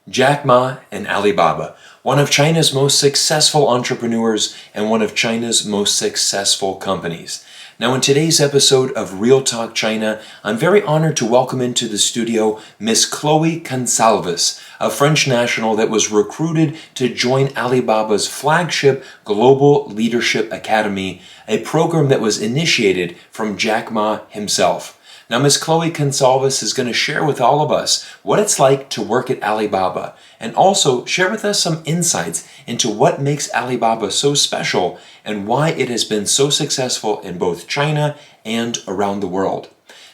Jack Ma and Alibaba, one of China's most successful entrepreneurs and one of China's most successful companies. Now, in today's episode of Real Talk China, I'm very honored to welcome into the studio Miss Chloe Goncalves, a French national that was recruited to join Alibaba's flagship Global Leadership Academy, a program that was initiated from Jack Ma himself. Now, Ms. Chloe Goncalves is going to share with all of us what it's like to work at Alibaba and also share with us some insights into what makes Alibaba so special and why it has been so successful in both China and around the world.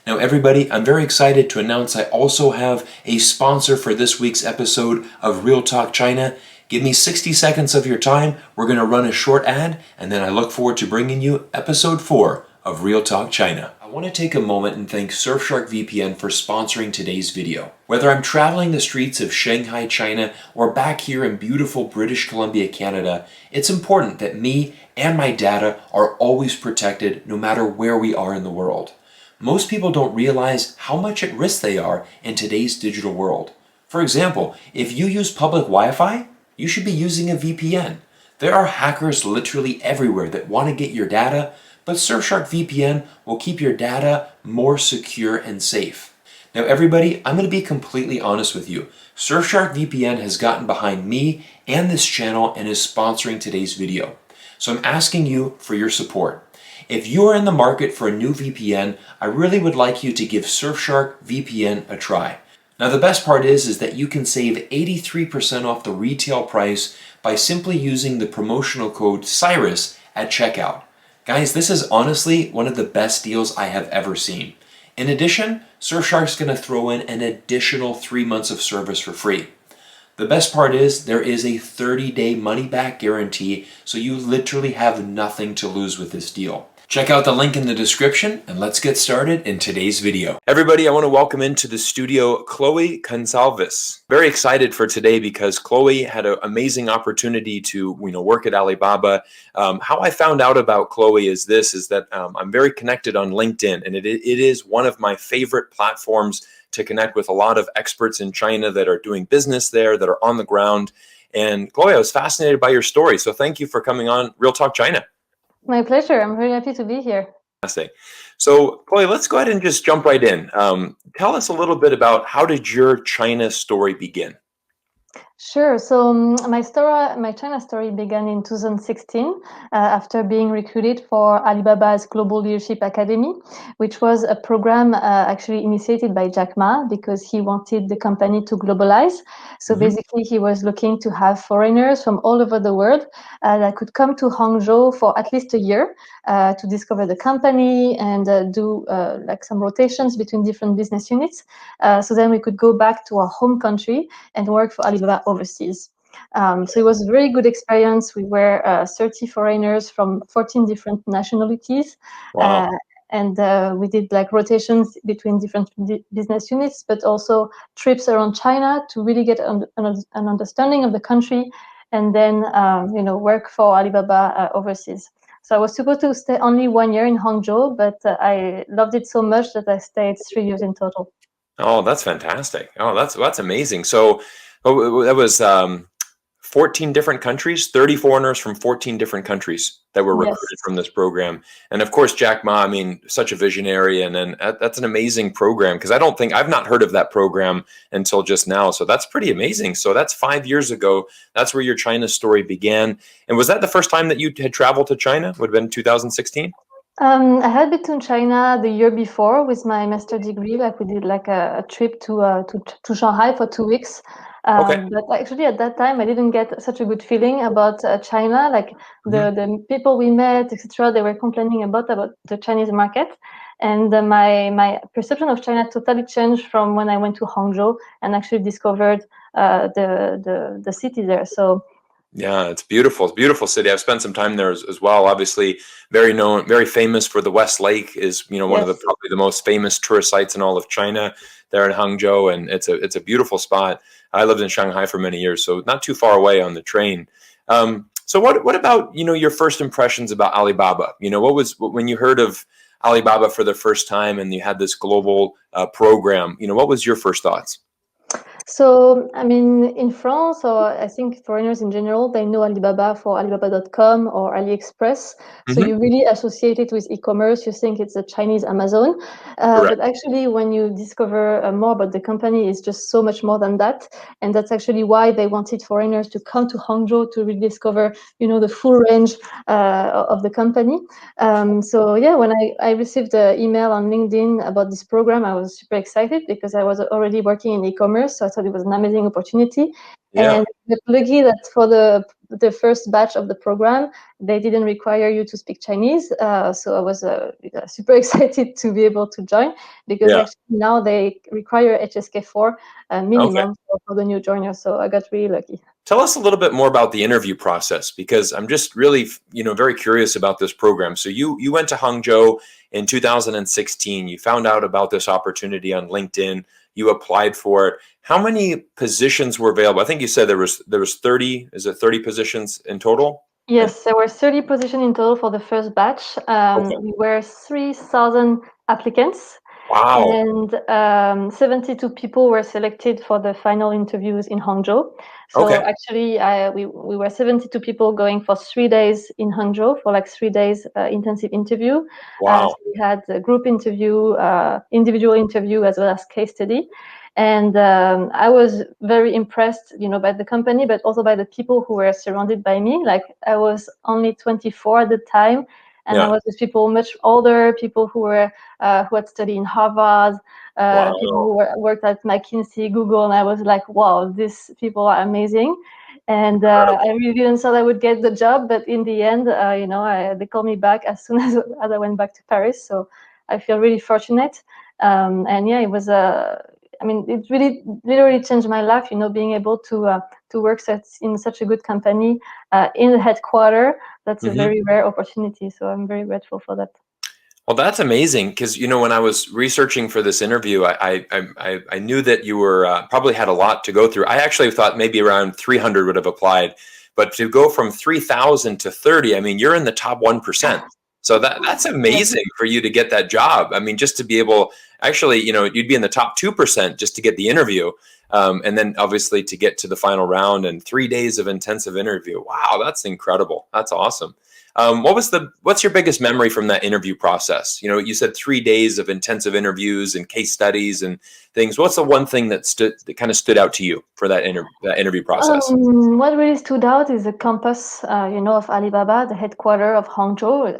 Now, everybody, I'm very excited to announce I also have a sponsor for this week's episode of Real Talk China. Give me 60 seconds of your time. We're going to run a short ad, and then I look forward to bringing you episode 4 of Real Talk China. I want to take a moment and thank Surfshark VPN for sponsoring today's video. Whether I'm traveling the streets of Shanghai, China, or back here in beautiful British Columbia, Canada, it's important that me and my data are always protected no matter where we are in the world. Most people don't realize how much at risk they are in today's digital world. For example, if you use public Wi-Fi, you should be using a VPN. There are hackers literally everywhere that want to get your data, but Surfshark VPN will keep your data more secure and safe. Now, everybody, I'm going to be completely honest with you. Surfshark VPN has gotten behind me and this channel and is sponsoring today's video. So I'm asking you for your support. If you are in the market for a new VPN, I really would like you to give Surfshark VPN a try. Now, the best part is that you can save 83% off the retail price by simply using the promotional code CYRUS at checkout. Guys, this is honestly one of the best deals I have ever seen. In addition, Surfshark's going to throw in an additional 3 months of service for free. The best part is there is a 30-day money-back guarantee, so you literally have nothing to lose with this deal. Check out the link in the description, and let's get started in today's video. Everybody, I want to welcome into the studio Chloe Goncalves. Very excited for today because Chloe had an amazing opportunity to work at Alibaba. How I found out about Chloe is that I'm very connected on LinkedIn, and it is one of my favorite platforms to connect with a lot of experts in China that are doing business there, that are on the ground. And Chloe, I was fascinated by your story, so thank you for coming on Real Talk China. My pleasure. I'm very happy to be here. So, Chloe, let's go ahead and just jump right in. Tell us a little bit about how did your China story begin? Sure. So my China story began in 2016 after being recruited for Alibaba's Global Leadership Academy, which was a program actually initiated by Jack Ma because he wanted the company to globalize. So basically, he was looking to have foreigners from all over the world that could come to Hangzhou for at least a year to discover the company and do like some rotations between different business units. So then we could go back to our home country and work for Alibaba overseas. So it was a very good experience. We were 30 foreigners from 14 different nationalities. Wow. And we did like rotations between different business units, but also trips around China to really get an understanding of the country and then work for Alibaba overseas. So I was supposed to stay only 1 year in Hangzhou, but I loved it so much that I stayed 3 years in total. Oh, that's fantastic. Oh, that's amazing. So that was 14 different countries, 30 foreigners from 14 different countries that were recruited from this program. And of course, Jack Ma, I mean, such a visionary. And then that's an amazing program because I've not heard of that program until just now. So that's pretty amazing. So that's 5 years ago. That's where your China story began. And was that the first time that you had traveled to China? Would have been 2016? I had been to China the year before with my master degree. Like we did like a trip to Shanghai for 2 weeks. Okay. But actually at that time I didn't get such a good feeling about China. Like the people we met, etc. They were complaining about the Chinese market, and my perception of China totally changed from when I went to Hangzhou and actually discovered the city there. So. Yeah, it's beautiful. It's a beautiful city. I've spent some time there as well. Obviously, very known, very famous for the West Lake is, one of the probably the most famous tourist sites in all of China there in Hangzhou. And it's a beautiful spot. I lived in Shanghai for many years, so not too far away on the train. So what about, your first impressions about Alibaba? When you heard of Alibaba for the first time and you had this global program, what was your first thoughts? So, I mean, in France, or I think foreigners in general, they know Alibaba for Alibaba.com or AliExpress. So Hmm. you really associate it with e-commerce. You think it's a Chinese Amazon. Correct. But actually, when you discover more about the company, it's just so much more than that. And that's actually why they wanted foreigners to come to Hangzhou to really discover, the full range of the company. So yeah, when I received the email on LinkedIn about this program, I was super excited because I was already working in e-commerce. So I thought it was an amazing opportunity. Yeah. And lucky that for the first batch of the program, they didn't require you to speak Chinese. So I was super excited to be able to join because Yeah. actually now they require HSK4 Okay. minimum for the new joiners. So I got really lucky. Tell us a little bit more about the interview process because I'm just really, very curious about this program. So you went to Hangzhou in 2016. You found out about this opportunity on LinkedIn. You applied for it. How many positions were available? I think you said there was 30. Is it 30 positions in total? And Yes, there were 30 positions in total for the first batch. okay. We were 3,000 applicants, Wow. and 72 people were selected for the final interviews in Hangzhou. So Okay. actually, we were 72 people going for 3 days in Hangzhou for like 3 days intensive interview. So Wow. we had a group interview, individual interview, as well as case study. And I was very impressed, by the company, but also by the people who were surrounded by me. Like I was only 24 at the time, and I Yeah. was with people much older, people who had studied in Harvard, people Wow. who worked at McKinsey, Google, and I was like, wow, these people are amazing. And I Incredible. really didn't thought I would get the job, but in the end, they called me back as soon as I went back to Paris. So I feel really fortunate. And yeah, it was I mean, it really literally changed my life. Being able to work in such a good company in the headquarters. That's a Hmm. very rare opportunity. So I'm very grateful for that. Well, that's amazing because when I was researching for this interview, I knew that you were probably had a lot to go through. I actually thought maybe around 300 would have applied, but to go from 3,000 to 30, I mean, you're in the top 1%. So that's Yes. amazing for you to get that job. I mean, just to be able, actually, you'd be in the top 2% just to get the interview, and then obviously to get to the final round and 3 days of intensive interview. Wow, that's incredible. That's awesome. What's your biggest memory from that interview process? You said 3 days of intensive interviews and case studies and things. What's the one thing that kind of stood out to you for that interview process? What really stood out is the campus, of Alibaba, the headquarters of Hangzhou.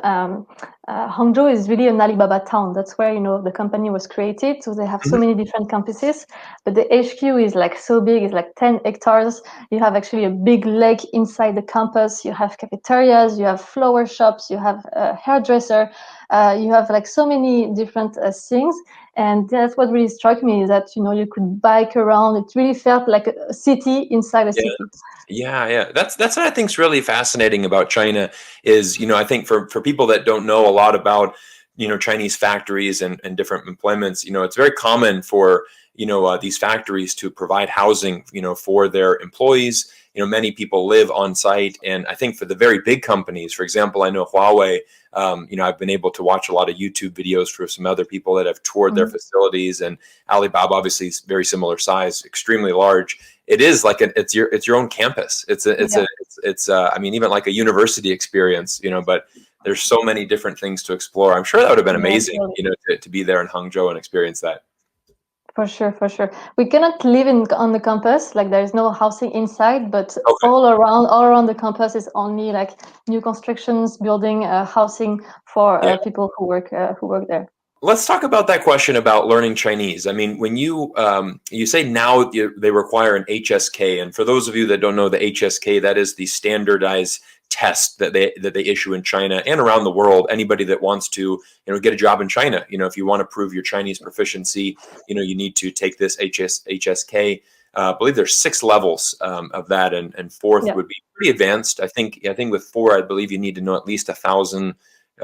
Hangzhou is really an Alibaba town. That's where, the company was created. So they have so Mhm. many different campuses, but the HQ is like so big. It's like 10 hectares. You have actually a big lake inside the campus. You have cafeterias, you have flower shops, you have a hairdresser. You have like so many different things. And that's what really struck me is that, you could bike around. It really felt like a city inside a Yeah. city. Yeah, yeah. That's what I think is really fascinating about China is, I think for people that don't know a lot about, Chinese factories and different employments, it's very common for, these factories to provide housing, for their employees. Many people live on site. And I think for the very big companies, for example, I know Huawei, I've been able to watch a lot of YouTube videos for some other people that have toured their Mm. facilities, and Alibaba obviously is very similar size, extremely large. It is like it's your own campus. Yeah, I mean, even like a university experience, but there's so many different things to explore. I'm sure that would have been yeah, amazing, totally. to be there in Hangzhou and experience that. For sure, for sure. We cannot live on the campus. Like there is no housing inside, but Okay. all around the campus is only like new constructions, building housing for Yeah. people who work there. Let's talk about that question about learning Chinese. I mean, when you say now they require an HSK, and for those of you that don't know the HSK, that is the standardized test that they issue in China and around the world. Anybody that wants to get a job in China, if you want to prove your Chinese proficiency, you need to take this HSK. I believe there's 6 levels of that, and fourth Yeah. would be pretty advanced. I think with 4, I believe you need to know at least 1,000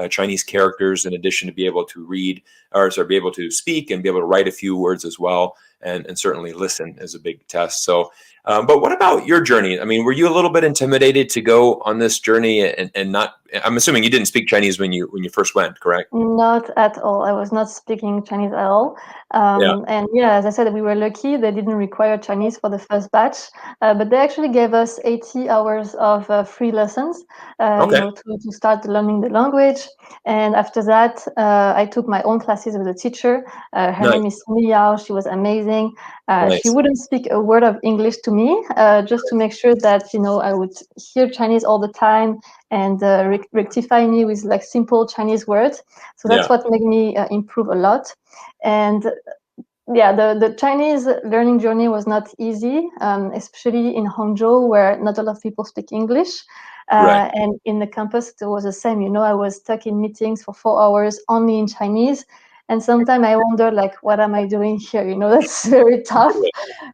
Chinese characters in addition to be able to read or sorry, be able to speak and be able to write a few words as well. And certainly listen is a big test. So But what about your journey? I mean, were you a little bit intimidated to go on this journey and not? I'm assuming you didn't speak Chinese when you first went, correct? Not at all. I was not speaking Chinese at all. Yeah. And yeah, as I said, we were lucky. They didn't require Chinese for the first batch, but they actually gave us 80 hours of free lessons, Okay. to start learning the language. And after that, I took my own classes with a teacher. Her Nice. name is Mi Yao. She was amazing. She Nice. wouldn't speak a word of English to me, just to make sure that, I would hear Chinese all the time and rectify me with like simple Chinese words. So that's Yeah. what made me improve a lot. And yeah, the Chinese learning journey was not easy, especially in Hangzhou, where not a lot of people speak English. Right. And in the campus, it was the same. I was stuck in meetings for 4 hours only in Chinese. And sometimes I wonder, like, what am I doing here? That's very tough.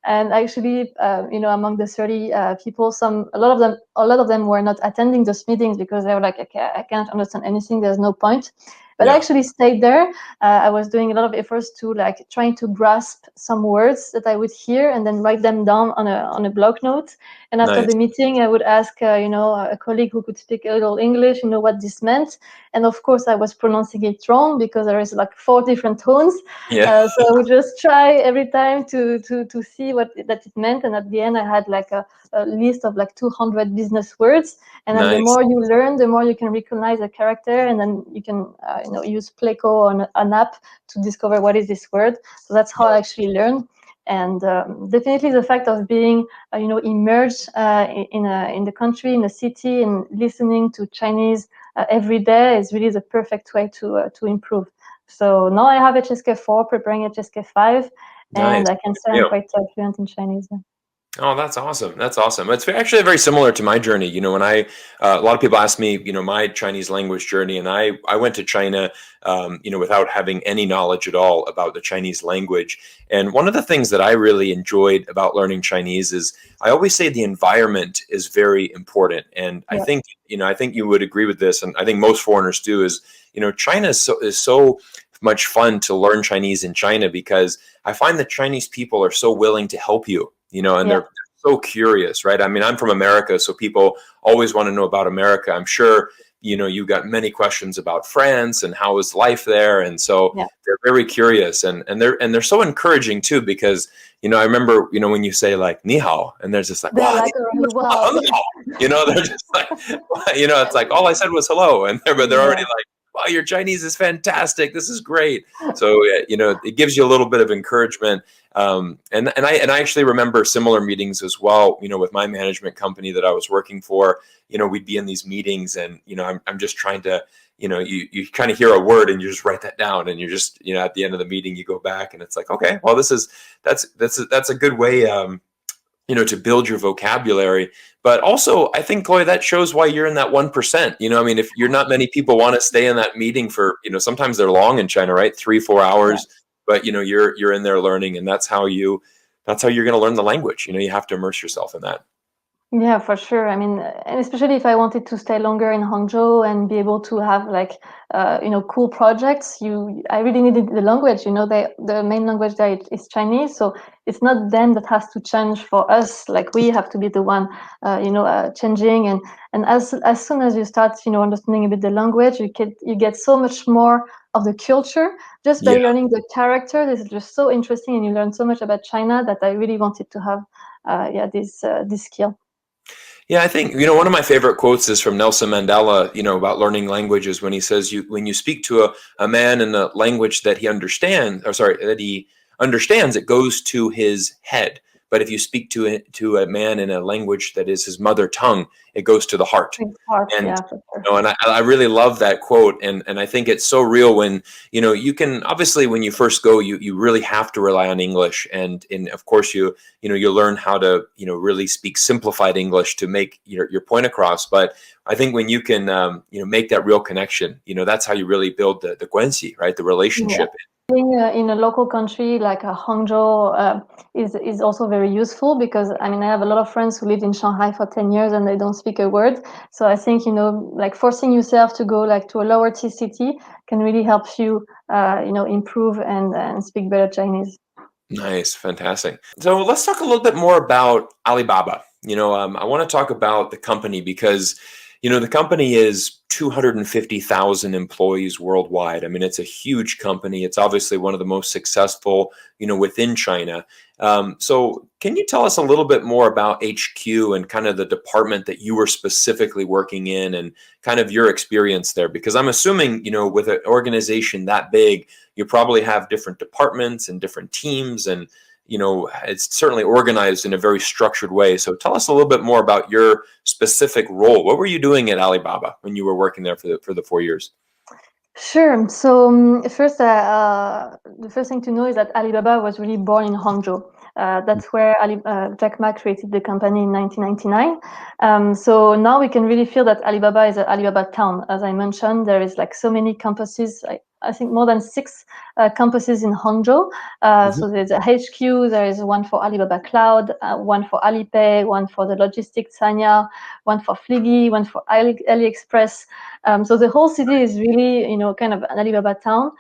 And actually, among the 30 people, a lot of them were not attending those meetings because they were like, okay, I can't understand anything. There's no point. But I Yeah. actually stayed there. I was doing a lot of efforts to like trying to grasp some words that I would hear and then write them down on a block note. And after Nice. the meeting, I would ask, a colleague who could speak a little English, what this meant. And of course, I was pronouncing it wrong because there is like 4 different tones. Yeah. So I would just try every time to see what that it meant. And at the end, I had like a list of like 200 business words. And then the Nice. more you learn, the more you can recognize a character, and then you can use Pleco on an app to discover what is this word. So that's how I actually learn. And definitely the fact of being immersed in the country, in the city, and listening to Chinese every day is really the perfect way to improve. So now I have HSK4, preparing HSK5, Nice. and I can say I'm Yeah. quite fluent in Chinese. Yeah. Oh, that's awesome. That's awesome. It's actually very similar to my journey. When a lot of people ask me, my Chinese language journey, and I went to China, without having any knowledge at all about the Chinese language. And one of the things that I really enjoyed about learning Chinese is I always say the environment is very important. And I Yeah. think, I think you would agree with this, and I think most foreigners do. China is so much fun to learn Chinese in China because I find that Chinese people are so willing to help you, and Yeah. they're so curious, right? I mean, I'm from America, so people always want to know about America. I'm sure, you've got many questions about France and how is life there. And so Yeah. they're very curious and they're so encouraging too, because, I remember, when you say like ni hao, and there's just like, They're wow, like, oh, wow. they're just like, it's like, all I said was hello. And they're already Yeah. like, wow, your Chinese is fantastic. This is great. So, it gives you a little bit of encouragement. And I actually remember similar meetings as well, with my management company that I was working for. We'd be in these meetings and, I'm just trying to, you kind of hear a word and you just write that down, and you're just, at the end of the meeting, you go back and it's like, okay, well, that's a good way, to build your vocabulary. But also, I think, Chloe, that shows why you're in that 1%. I mean, if you're not many people want to stay in that meeting for, sometimes they're long in China, right? 3-4 hours, but you're in there learning, and that's how you're going to learn the language. You have to immerse yourself in that. Yeah, for sure. I mean, and especially if I wanted to stay longer in Hangzhou and be able to have like, cool projects, I really needed the language. The main language there is Chinese, so it's not them that has to change for us. Like we have to be the one, changing. And as soon as you start, understanding a bit the language, you get so much more of the culture just by Yeah. learning the character. This is just so interesting, and you learn so much about China that I really wanted to have, this skill. Yeah, I think, one of my favorite quotes is from Nelson Mandela, about learning languages, when he says, when you speak to a man in a language that he understands, or sorry, that he understands, it goes to his head. But if you speak to a man in a language that is his mother tongue, it goes to the heart. It's hard, And yeah, for sure. and I really love that quote, and I think it's so real when you can, obviously, when you first go, you really have to rely on English, and of course you learn how to really speak simplified English to make your point across. But I think when you can make that real connection, that's how you really build the guanxi, right, the Yeah. relationship. Being in a local country like Hangzhou is also very useful because I mean I have a lot of friends who lived in Shanghai for 10 years and they don't speak a word. So I think like forcing yourself to go like to a lower tier city can really help you improve and speak better Chinese. Nice, fantastic. So let's talk a little bit more about Alibaba. I want to talk about the company because, the company is 250,000 employees worldwide. I mean, it's a huge company. It's obviously one of the most successful, within China. So can you tell us a little bit more about HQ and kind of the department that you were specifically working in and kind of your experience there? Because I'm assuming, with an organization that big, you probably have different departments and different teams, and it's certainly organized in a very structured way. So tell us a little bit more about your specific role. What were you doing at Alibaba when you were working there for the 4 years? Sure. So first, the first thing to know is that Alibaba was really born in Hangzhou. That's where Jack Ma created the company in 1999. So now we can really feel that Alibaba is an Alibaba town. As I mentioned, there is like so many campuses. I think more than 6 campuses in Hangzhou. Mhm. So there's a HQ. There is one for Alibaba Cloud, one for Alipay, one for the logistics Sanya, one for Fliggy, one for AliExpress. So the whole city is really, kind of an Alibaba town.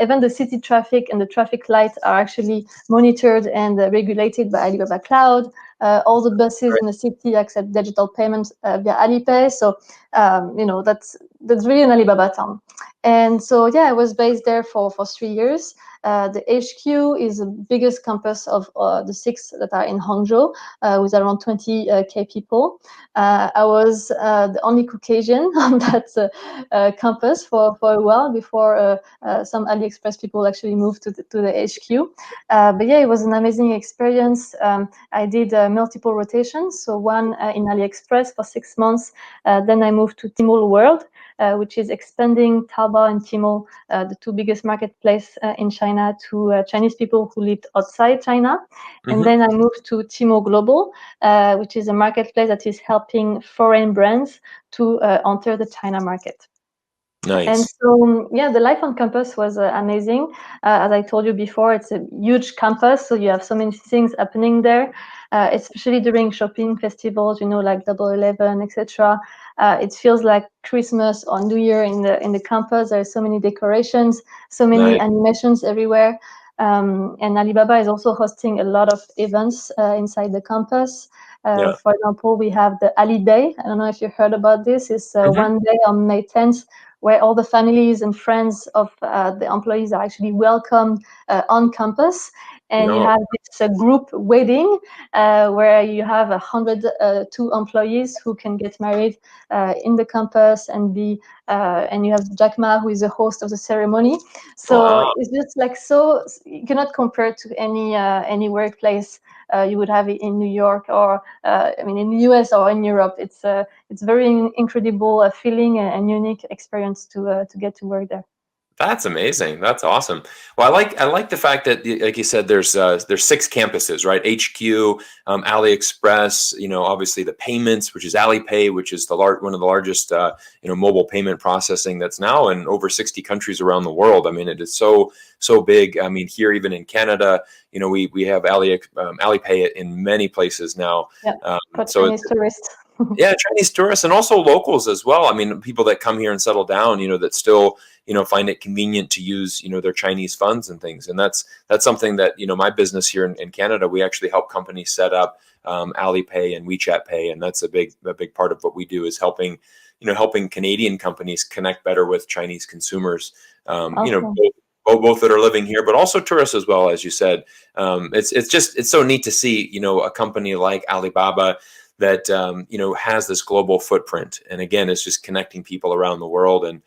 Even the city traffic and the traffic lights are actually monitored and regulated by Alibaba Cloud. All the buses in the city accept digital payments via Alipay. So, that's really an Alibaba town. And so, yeah, I was based there for 3 years. The HQ is the biggest campus of the 6 that are in Hangzhou, with around 20K people. I was the only Caucasian on that campus for a while before some AliExpress people actually moved to the HQ. But yeah, it was an amazing experience. I did multiple rotations. So one in AliExpress for 6 months. Then I moved to TMall World, which is expanding Taobao and TMall, the 2 biggest marketplaces in China, to Chinese people who lived outside China. And then I moved to TMall Global, which is a marketplace that is helping foreign brands to enter the China market. And Nice. so, yeah, the life on campus was amazing. As I told you before, it's a huge campus, so you have so many things happening there, especially during shopping festivals, like Double 11, etc. It feels like Christmas or New Year in the campus. There are so many decorations, so many Nice. animations everywhere. And Alibaba is also hosting a lot of events inside the campus. Yeah. For example, we have the Ali Day. I don't know if you heard about this. It's Mhm. one day on May 10th, where all the families and friends of the employees are actually welcome on campus. And you No. have this group wedding where you have 102 employees who can get married in the campus and and you have Jack Ma, who is the host of the ceremony. So Wow. it's just like, so you cannot compare to any workplace you would have in New York or in the US or in Europe. It's very incredible feeling and unique experience to get to work there. That's amazing. That's awesome. Well, I like the fact that, like you said, there's 6 campuses, right? HQ, AliExpress. Obviously the payments, which is Alipay, which is one of the largest, mobile payment processing that's now in over 60 countries around the world. I mean, it is so big. I mean, here even in Canada, we have Alipay in many places now. Yeah, for So Chinese tourists. yeah, Chinese tourists and also locals as well. I mean, people that come here and settle down, that still, find it convenient to use, their Chinese funds and things. And that's something that, my business here in Canada, we actually help companies set up Alipay and WeChat Pay, and that's a big part of what we do is helping Canadian companies connect better with Chinese consumers. Awesome. Both that are living here, but also tourists as well, as you said. It's so neat to see, a company like Alibaba that has this global footprint, and again, it's just connecting people around the world, and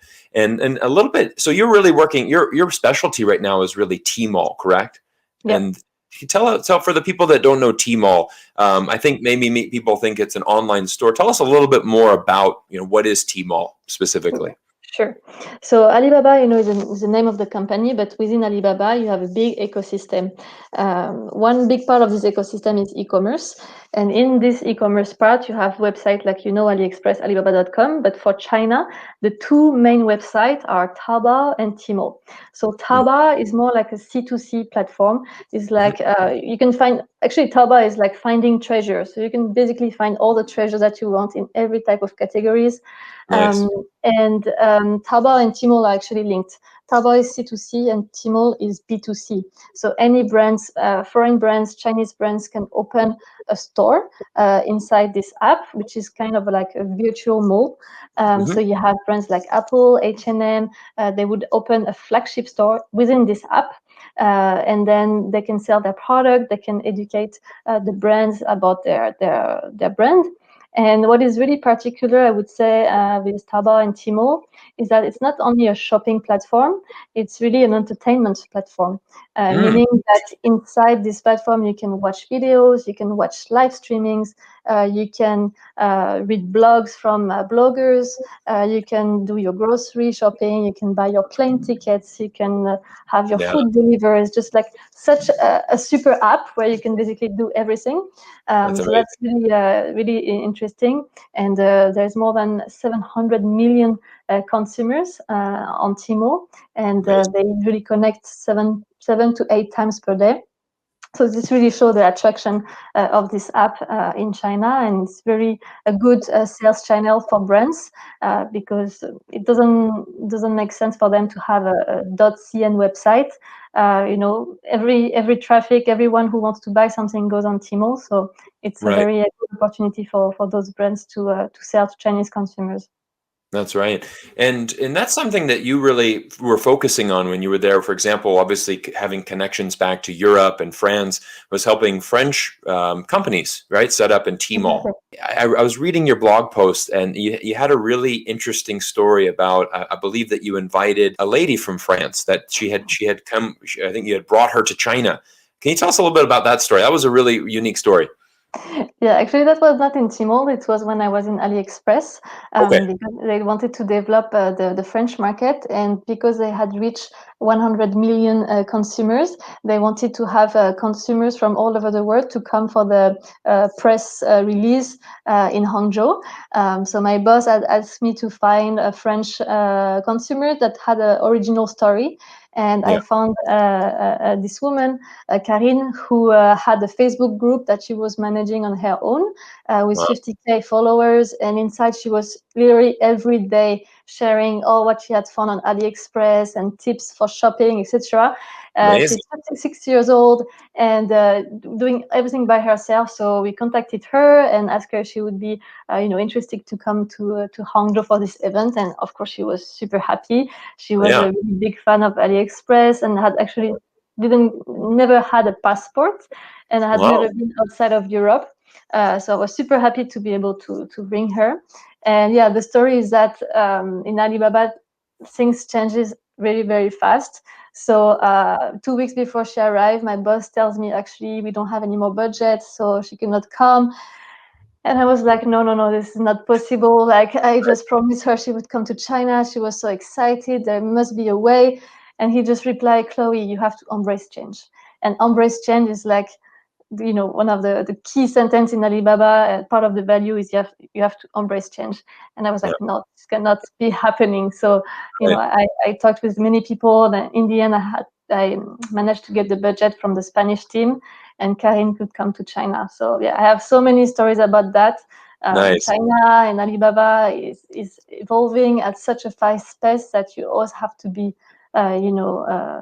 a little bit. So you're really working. Your specialty right now is really Tmall, correct? Yeah. And tell for the people that don't know Tmall, I think maybe people think it's an online store. Tell us a little bit more about what is Tmall specifically. Sure. So Alibaba, is the name of the company, but within Alibaba, you have a big ecosystem. One big part of this ecosystem is e-commerce. And in this e-commerce part, you have websites like, AliExpress, Alibaba.com. But for China, the 2 main websites are Taobao and Tmall. So Taobao is more like a C2C platform. It's like you can find actually Taobao is like finding treasure. So you can basically find all the treasure that you want in every type of categories. Nice. And Taobao and Tmall are actually linked. Taobao is C2C and Tmall is B2C. So any brands, foreign brands, Chinese brands can open a store inside this app, which is kind of like a virtual mall. Hmm. So you have brands like Apple, H&M, they would open a flagship store within this app. And then they can sell their product, they can educate the brands about their brand. And what is really particular, I would say, with Taobao and Tmall is that it's not only a shopping platform, it's really an entertainment platform, Mm, meaning that inside this platform, you can watch videos, you can watch live streamings, you can read blogs from bloggers, you can do your grocery shopping, you can buy your plane tickets, you can have your yeah, food delivered. It's just like such a super app where you can basically do everything. that's So amazing. that's really interesting. And there's more than 700 million consumers on Tmall, and Nice. they usually connect seven to eight times per day. So this really shows the attraction of this app in China, and it's very a good sales channel for brands because it doesn't make sense for them to have a .cn website. Every traffic, everyone who wants to buy something goes on Tmall, so it's a Right. very good opportunity for those brands to sell to Chinese consumers. That's right. And that's something that you really were focusing on when you were there. For example, obviously having connections back to Europe and France was helping French companies, right, set up in Tmall. Exactly. I was reading your blog post, and you had a really interesting story about. I believe that you invited a lady from France that she had come. I think you had brought her to China. Can you tell us a little bit about that story? That was a really unique story. Yeah, actually, that was not in Tmall. It was when I was in AliExpress Okay. because they wanted to develop the French market, and because they had reached 100 million consumers, they wanted to have consumers from all over the world to come for the press release in Hangzhou. So my boss had asked me to find a French consumer that had an original story. And Yeah. I found this woman, Karine, who had a Facebook group that she was managing on her own with Wow. 50K followers. And inside, she was literally every day sharing all what she had found on AliExpress and tips for shopping, etc. She's Amazing. 56 years old and doing everything by herself. So we contacted her and asked her if she would be, interested to come to Hangzhou for this event. And of course, she was super happy. She was Yeah. a really big fan of AliExpress and had actually didn't never had a passport and had never Wow. been outside of Europe. So I was super happy to be able to bring her. And yeah, the story is that in Alibaba, things changes very, very fast. So 2 weeks before she arrived, my boss tells me, actually, we don't have any more budget, so she cannot come. And I was like, no, no, no, this is not possible. Like, I just promised her she would come to China. She was so excited. There must be a way. And he just replied, Chloe, you have to embrace change. And embrace change is like, one of the key sentence in Alibaba. Part of the value is you have to embrace change. And I was Yeah. like, no, this cannot be happening. So, Right. I talked with many people. And in the end, I managed to get the budget from the Spanish team, and Karin could come to China. So yeah, I have so many stories about that. Nice. China and Alibaba is evolving at such a fast pace that you always have to be,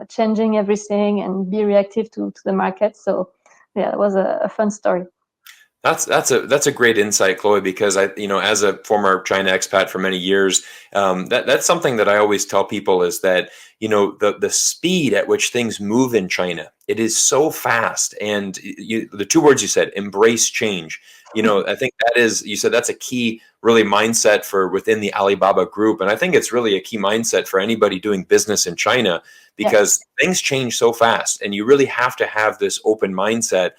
changing everything and be reactive to the market. So yeah, it was a fun story. That's a great insight, Chloe, because as a former China expat for many years, that's something that I always tell people is that the speed at which things move in China, it is so fast, and the two words you said, embrace change. I think that is, you said that's a key really mindset for within the Alibaba group, and I think it's really a key mindset for anybody doing business in China Yeah, because things change so fast, and you really have to have this open mindset.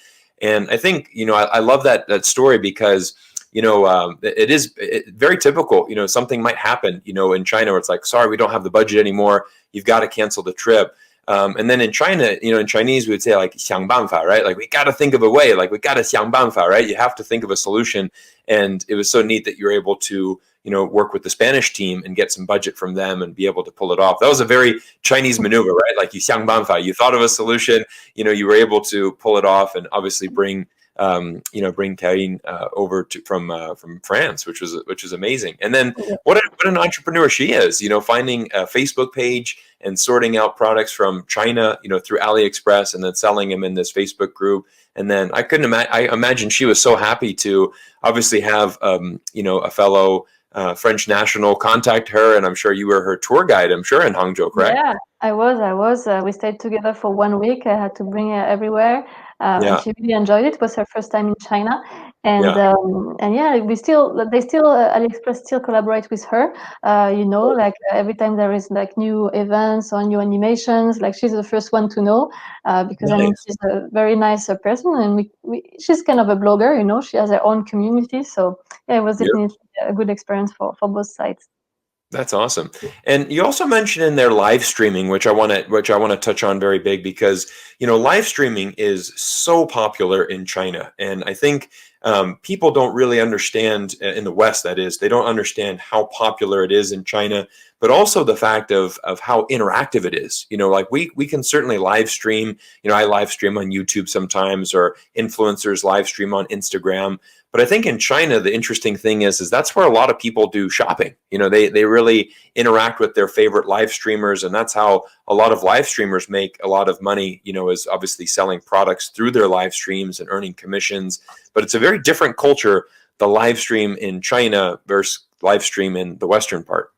And I think, I love that story because, it is very typical. Something might happen, in China where it's like, sorry, we don't have the budget anymore. You've got to cancel the trip. And then in China, in Chinese, we would say like 想办法, right? Like we got to think of a way, like we got to 想办法, right? You have to think of a solution. And it was so neat that you were able to, work with the Spanish team and get some budget from them and be able to pull it off. That was a very Chinese maneuver, right? Like you 想办法, you thought of a solution, you were able to pull it off and obviously bring Karine over from France, which was amazing. And then what an entrepreneur she is, finding a Facebook page and sorting out products from China, through AliExpress and then selling them in this Facebook group. And then I imagine she was so happy to obviously have, a fellow French national contact her, and I'm sure you were her tour guide, I'm sure, in Hangzhou, correct? Yeah, I was. We stayed together for 1 week. I had to bring her everywhere, and she really enjoyed it. It was her first time in China, and yeah, they still AliExpress still collaborate with her. Like every time there is like new events or new animations, like she's the first one to know, because I mean she's a very nice person, and she's kind of a blogger. She has her own community, so yeah, it was definitely a good experience for both sides. That's awesome. And you also mentioned in there live streaming, which I want to touch on very big because, live streaming is so popular in China. And I think people don't really understand in the West, that is, they don't understand how popular it is in China, but also the fact of how interactive it is. Like we can certainly live stream, I live stream on YouTube sometimes, or influencers live stream on Instagram. But I think in China, the interesting thing is that's where a lot of people do shopping. They really interact with their favorite live streamers, and that's how a lot of live streamers make a lot of money, is obviously selling products through their live streams and earning commissions. But it's a very different culture, the live stream in China versus live stream in the Western part.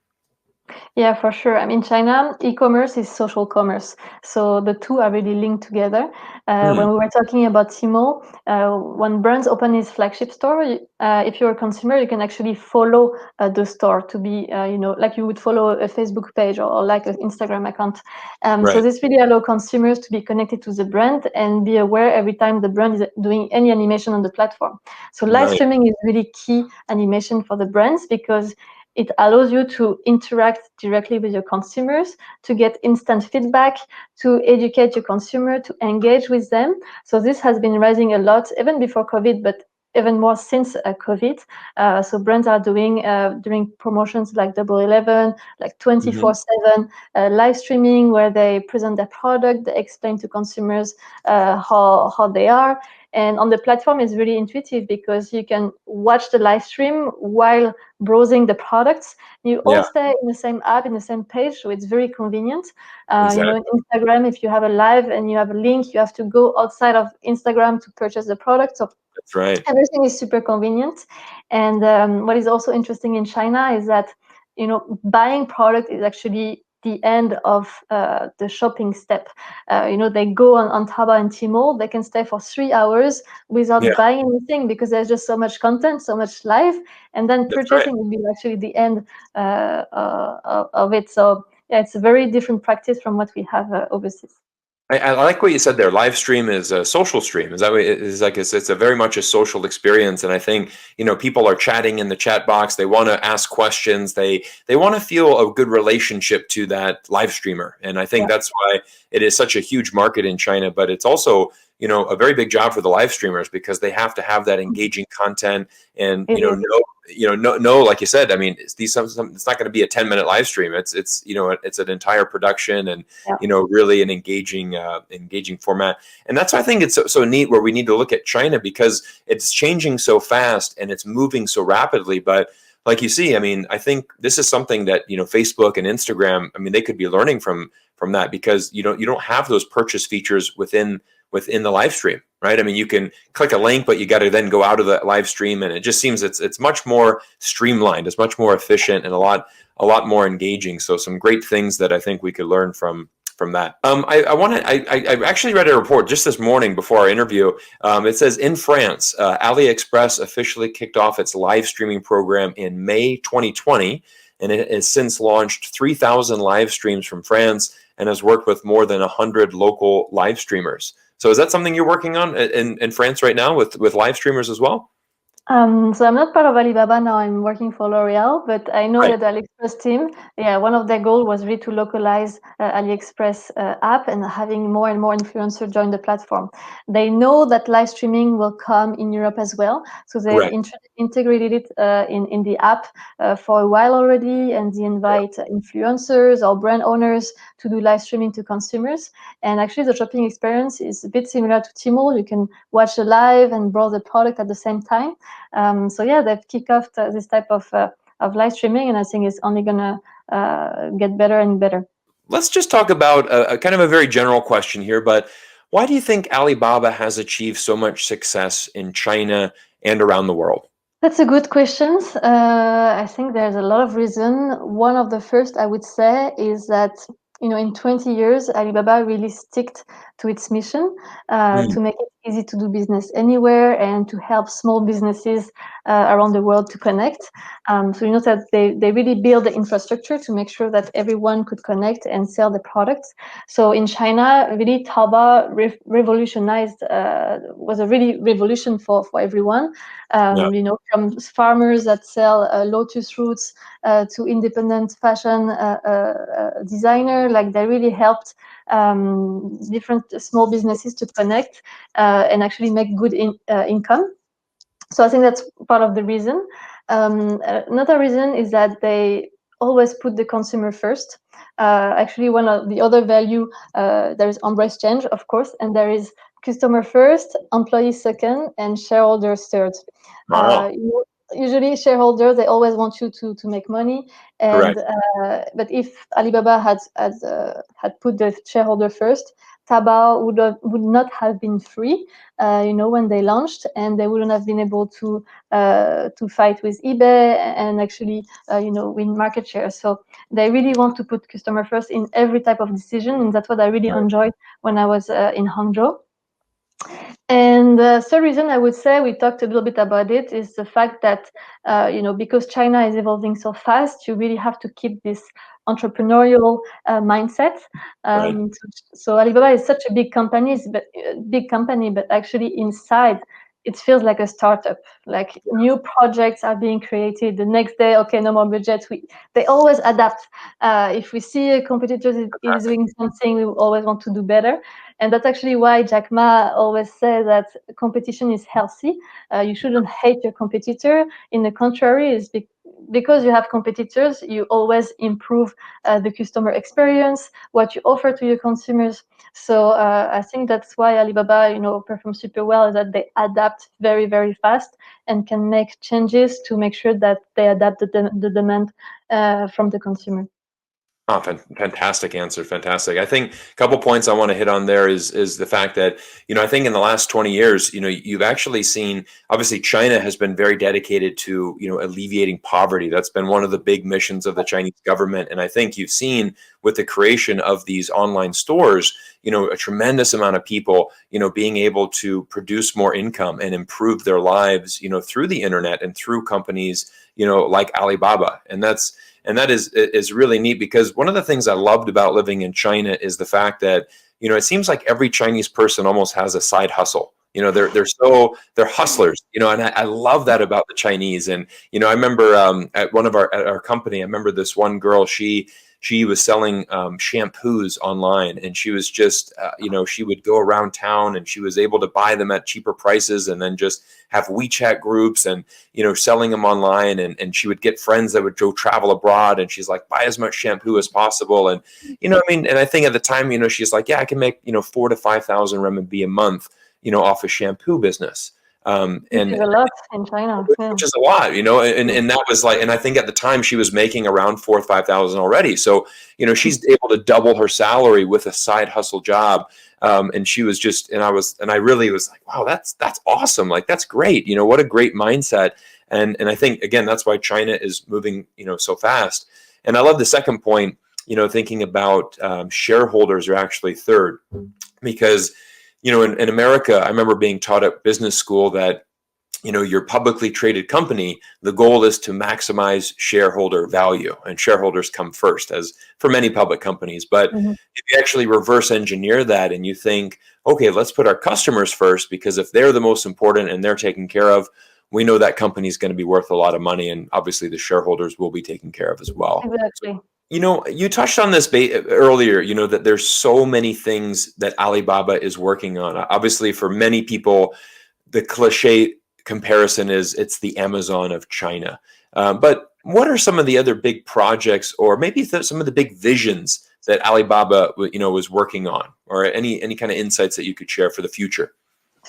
Yeah, for sure. I mean, China, e-commerce is social commerce. So the two are really linked together. When we were talking about TMall, when brands open his flagship store, if you're a consumer, you can actually follow the store to be, like you would follow a Facebook page or like an Instagram account. Right. So this really allows consumers to be connected to the brand and be aware every time the brand is doing any animation on the platform. So live streaming is really key animation for the brands because it allows you to interact directly with your consumers, to get instant feedback, to educate your consumer, to engage with them. So this has been rising a lot, even before COVID, but even more since COVID. So brands are doing during promotions like Double 11, like 24/7 live streaming, where they present their product, they explain to consumers how they are. And on the platform is really intuitive because you can watch the live stream while browsing the products. You all stay in the same app, in the same page, so it's very convenient. Exactly. In Instagram, if you have a live and you have a link, you have to go outside of Instagram to purchase the product. So that's right. Everything is super convenient. And what is also interesting in China is that, buying product is actually the end of the shopping step. They go on Taobao and Tmall, they can stay for 3 hours without buying anything because there's just so much content, so much live, and then purchasing will be actually the end of it. So yeah, it's a very different practice from what we have overseas. I like what you said there. Live stream is a social stream. Is that what it is? Like it's a very much a social experience, and I think people are chatting in the chat box. They want to ask questions. They want to feel a good relationship to that live streamer, and I think that's why it is such a huge market in China. But it's also a very big job for the live streamers because they have to have that engaging content and know, like you said, I mean, it's not going to be a 10-minute live stream. It's an entire production and really an engaging format. And that's why I think it's so neat where we need to look at China because it's changing so fast and it's moving so rapidly. But like you see, I mean, I think this is something that Facebook and Instagram, I mean, they could be learning from that because you don't have those purchase features within the live stream, right? I mean, you can click a link, but you got to then go out of the live stream, and it just seems it's much more streamlined, it's much more efficient, and a lot more engaging. So some great things that I think we could learn from that. I actually read a report just this morning before our interview. It says in France, AliExpress officially kicked off its live streaming program in May 2020, and it has since launched 3,000 live streams from France and has worked with more than 100 local live streamers. So is that something you're working on in France right now with live streamers as well? So I'm not part of Alibaba now. I'm working for L'Oreal, but I know Right. that the AliExpress team, yeah, one of their goals was really to localize AliExpress app and having more and more influencers join the platform. They know that live streaming will come in Europe as well, so they've Right. integrated it in the app for a while already, and they invite influencers or brand owners to do live streaming to consumers. And actually, the shopping experience is a bit similar to TMall. You can watch the live and browse the product at the same time. So yeah, they've kicked off this type of live streaming, and I think it's only gonna get better and better. Let's just talk about a kind of a very general question here, but why do you think Alibaba has achieved so much success in China and around the world? That's a good question. I think there's a lot of reason. One of the first I would say is that in 20 years, Alibaba really sticked to its mission Mm, to make it easy to do business anywhere and to help small businesses around the world to connect. So that they really build the infrastructure to make sure that everyone could connect and sell the products. So in China, really Taobao revolutionized, was a really revolution for everyone. yeah, From farmers that sell lotus roots to independent fashion designer, like they really helped different small businesses to connect and actually make good income. So I think that's part of the reason. Another reason is that they always put the consumer first. Actually, one of the other value, there is embrace change, of course, and there is customer first, employee second, and shareholders third. wow, Usually, shareholders they always want you to make money, and correct. but if Alibaba had put the shareholder first, Taobao would not have been free, when they launched, and they wouldn't have been able to fight with eBay and actually, win market share. So they really want to put customer first in every type of decision, and that's what I really Right, enjoyed when I was in Hangzhou. And the third reason I would say, we talked a little bit about it, is the fact that, because China is evolving so fast, you really have to keep this entrepreneurial mindset. right, So Alibaba is such a big company, but actually inside, it feels like a startup. Like new projects are being created the next day. Okay, no more budget. They always adapt. If we see a competitor is fantastic. doing something, we always want to do better. And that's actually why Jack Ma always says that competition is healthy. You shouldn't hate your competitor. In the contrary, because you have competitors, you always improve the customer experience, what you offer to your consumers. So I think that's why Alibaba, performs super well, is that they adapt very, very fast and can make changes to make sure that they adapt the demand from the consumer. Oh, fantastic answer. Fantastic. I think a couple points I want to hit on there is the fact that, I think in the last 20 years, you've actually seen, obviously China has been very dedicated to, alleviating poverty. That's been one of the big missions of the Chinese government. And I think you've seen with the creation of these online stores, a tremendous amount of people, being able to produce more income and improve their lives, through the internet and through companies, like Alibaba. And that is really neat, because one of the things I loved about living in China is the fact that, it seems like every Chinese person almost has a side hustle. They're hustlers, and I love that about the Chinese. And I remember at our company, I remember this one girl. She was selling shampoos online, and she was just she would go around town, and she was able to buy them at cheaper prices, and then just have WeChat groups and selling them online. And she would get friends that would go travel abroad, and she's like, buy as much shampoo as possible. And and I think at the time, she's like, yeah, I can make 4 to 5 thousand renminbi a month, off a shampoo business. Which And is a lot in China. Yeah. which is a lot, and that was like, and I think at the time she was making around 4 or 5 thousand already. So, she's able to double her salary with a side hustle job. And she was just, and I really was like, wow, that's awesome. Like, that's great. What a great mindset. And I think, again, that's why China is moving, so fast. And I love the second point, thinking about shareholders are actually third, because, in America, I remember being taught at business school that, your publicly traded company, the goal is to maximize shareholder value, and shareholders come first, as for many public companies. But Mhm. if you actually reverse engineer that and you think, okay, let's put our customers first, because if they're the most important and they're taken care of, we know that company is going to be worth a lot of money, and obviously the shareholders will be taken care of as well. Exactly. You touched on this earlier, that there's so many things that Alibaba is working on. Obviously, for many people, the cliche comparison is it's the Amazon of China. But what are some of the other big projects, or maybe some of the big visions that Alibaba, was working on, or any kind of insights that you could share for the future?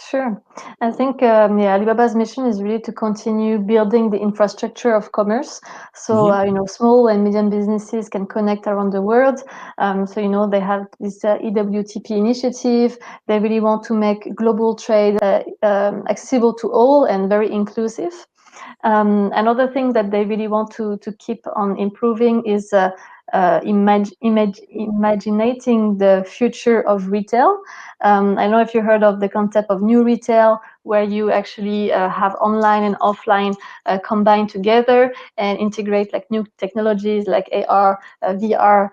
Sure. I think Alibaba's mission is really to continue building the infrastructure of commerce. So, small and medium businesses can connect around the world. So, they have this EWTP initiative. They really want to make global trade accessible to all and very inclusive. Another thing that they really want to keep on improving is imaginating the future of retail. I don't know if you heard of the concept of new retail, where you actually have online and offline combined together and integrate like new technologies like AR, VR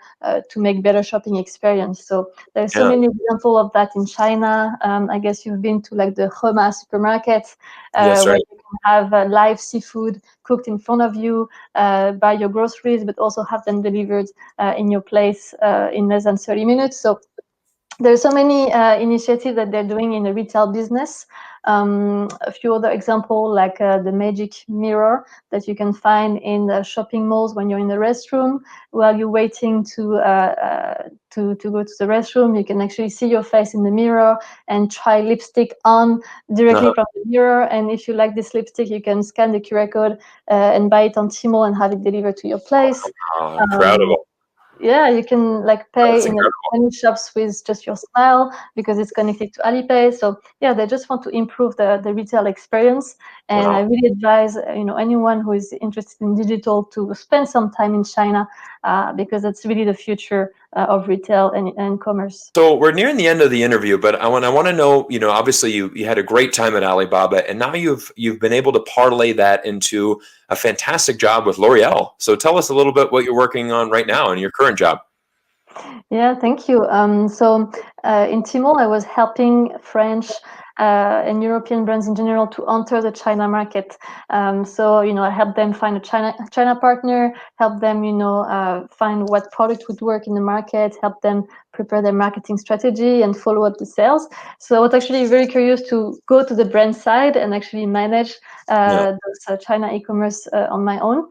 to make better shopping experience. So there's so many examples of that in China. I guess you've been to like the Hema supermarket, Yes, where right. you can have live seafood cooked in front of you, buy your groceries, but also have them delivered in your place in less than 30 minutes. So there's so many initiatives that they're doing in the retail business. A few other examples, like the magic mirror that you can find in the shopping malls when you're in the restroom. While you're waiting to go to the restroom, you can actually see your face in the mirror and try lipstick on directly from the mirror. And if you like this lipstick, you can scan the QR code and buy it on TMall and have it delivered to your place. Incredible. Yeah, you can like pay That's in incredible. many shops with just your smile because it's connected to Alipay. So yeah, they just want to improve the retail experience. And I Wow. really advise anyone who is interested in digital to spend some time in China because it's really the future of retail and commerce. So we're nearing the end of the interview, but I want to know, obviously you had a great time at Alibaba, and now you've been able to parlay that into a fantastic job with L'Oreal. So tell us a little bit what you're working on right now in your current job. Yeah, thank you. So in TMall, I was helping French and European brands in general to enter the China market. So I helped them find a China partner, help them find what product would work in the market, help them prepare their marketing strategy and follow up the sales. So I was actually very curious to go to the brand side and actually manage those China e-commerce on my own.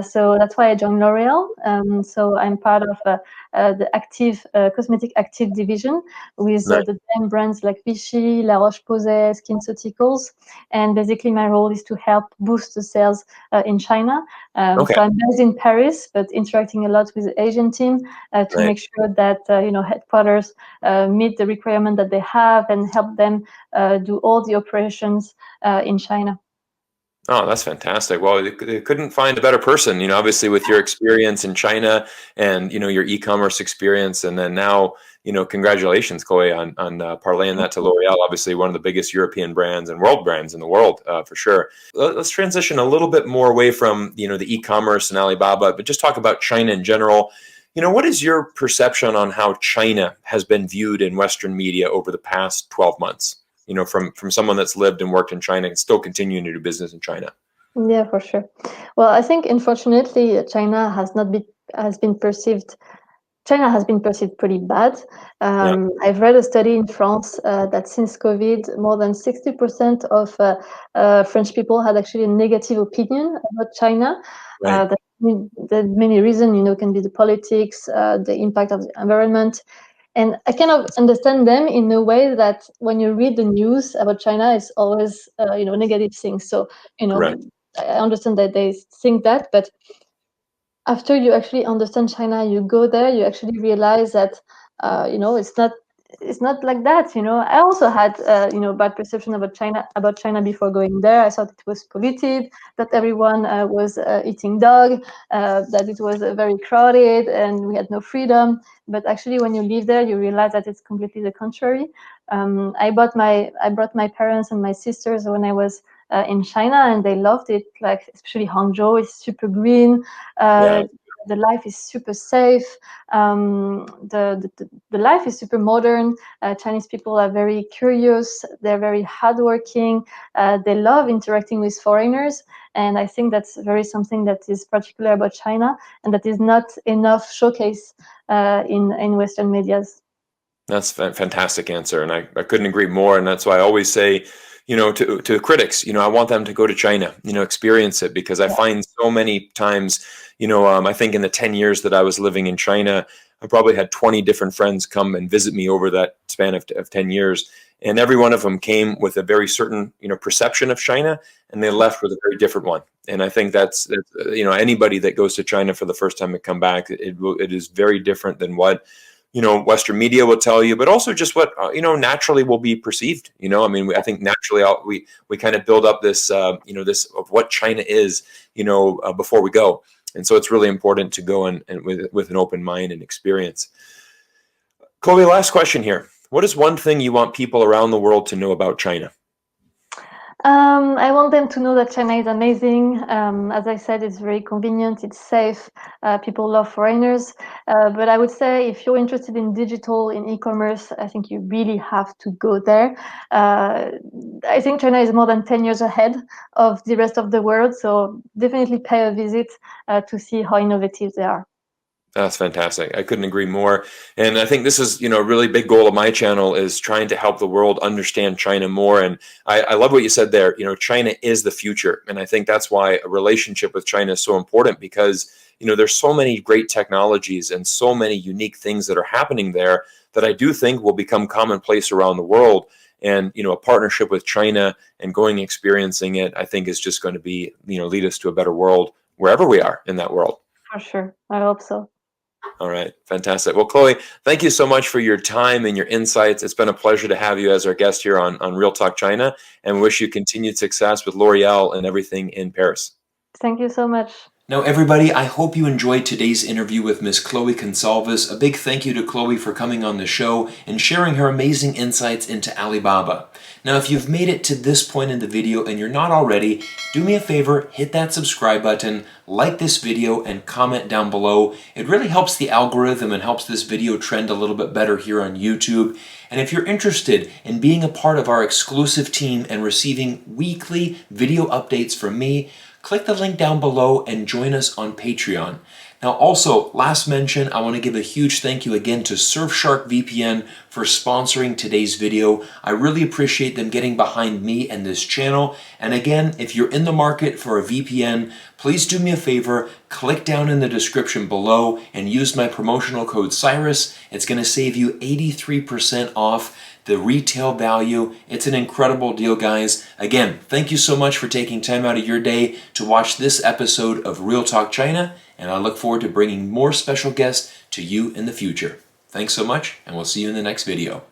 So that's why I joined L'Oreal. So I'm part of the active cosmetic active division with Nice. the same brands like Vichy, La Roche-Posay, SkinCeuticals, and basically my role is to help boost the sales in China. Okay. So I'm based in Paris, but interacting a lot with the Asian team to Right. make sure that headquarters meet the requirement that they have and help them do all the operations in China. Oh, that's fantastic. Well, they couldn't find a better person, obviously with your experience in China and, your e-commerce experience. And then now, congratulations, Chloe, on parlaying that to L'Oreal, obviously one of the biggest European brands and world brands in the world, for sure. Let's transition a little bit more away from, the e-commerce and Alibaba, but just talk about China in general. What is your perception on how China has been viewed in Western media over the past 12 months? From someone that's lived and worked in China and still continuing to do business in China. Yeah, for sure. Well, I think unfortunately China has been perceived. China has been perceived pretty bad. I've read a study in France that since COVID, more than 60% of French people had actually a negative opinion about China. Right. The many reasons, can be the politics, the impact of the environment. And I kind of understand them in a way that when you read the news about China, it's always, negative things. So, Correct. I understand that they think that, but after you actually understand China, you go there, you actually realize that, it's not like that. I also had, bad perception about China before going there. I thought it was polluted, that everyone was eating dog, that it was very crowded and we had no freedom. But actually, when you live there, you realize that it's completely the contrary. I brought my parents and my sisters when I was in China, and they loved it. Like especially Hangzhou is super green. the life is super safe. The life is super modern. Chinese people are very curious. They're very hardworking. They love interacting with foreigners. And I think that's very something that is particular about China and that is not enough showcase in Western medias. That's a fantastic answer, and I couldn't agree more. And that's why I always say, to critics, I want them to go to China, experience it, because I find so many times, I think in the 10 years that I was living in China, I probably had 20 different friends come and visit me over that span of 10 years. And every one of them came with a very certain, perception of China, and they left with a very different one. And I think that's anybody that goes to China for the first time and come back, it is very different than what Western media will tell you, but also just what naturally will be perceived. I think naturally we kind of build up this this of what China is before we go, and so it's really important to go and with an open mind and experience. Chloe, last question here. What is one thing you want people around the world to know about China? I want them to know that China is amazing. As I said, it's very convenient, it's safe. People love foreigners. But I would say if you're interested in digital, in e-commerce, I think you really have to go there. I think China is more than 10 years ahead of the rest of the world. So definitely pay a visit to see how innovative they are. That's fantastic. I couldn't agree more. And I think this is, a really big goal of my channel is trying to help the world understand China more. And I love what you said there. China is the future. And I think that's why a relationship with China is so important, because, there's so many great technologies and so many unique things that are happening there that I do think will become commonplace around the world. And, a partnership with China and going and experiencing it, I think is just going to be, lead us to a better world wherever we are in that world. For sure. I hope so. All right. Fantastic. Well, Chloe, thank you so much for your time and your insights. It's been a pleasure to have you as our guest here on Real Talk China, and wish you continued success with L'Oreal and everything in Paris. Thank you so much. Now, everybody, I hope you enjoyed today's interview with Miss Chloe Goncalves. A big thank you to Chloe for coming on the show and sharing her amazing insights into Alibaba. Now, if you've made it to this point in the video and you're not already, do me a favor, hit that subscribe button, like this video, and comment down below. It really helps the algorithm and helps this video trend a little bit better here on YouTube. And if you're interested in being a part of our exclusive team and receiving weekly video updates from me, click the link down below and join us on Patreon. Now also, last mention, I want to give a huge thank you again to Surfshark VPN for sponsoring today's video. I really appreciate them getting behind me and this channel. And again, if you're in the market for a VPN, please do me a favor, click down in the description below and use my promotional code Cyrus. It's going to save you 83% off the retail value. It's an incredible deal, guys. Again, thank you so much for taking time out of your day to watch this episode of Real Talk China, and I look forward to bringing more special guests to you in the future. Thanks so much, and we'll see you in the next video.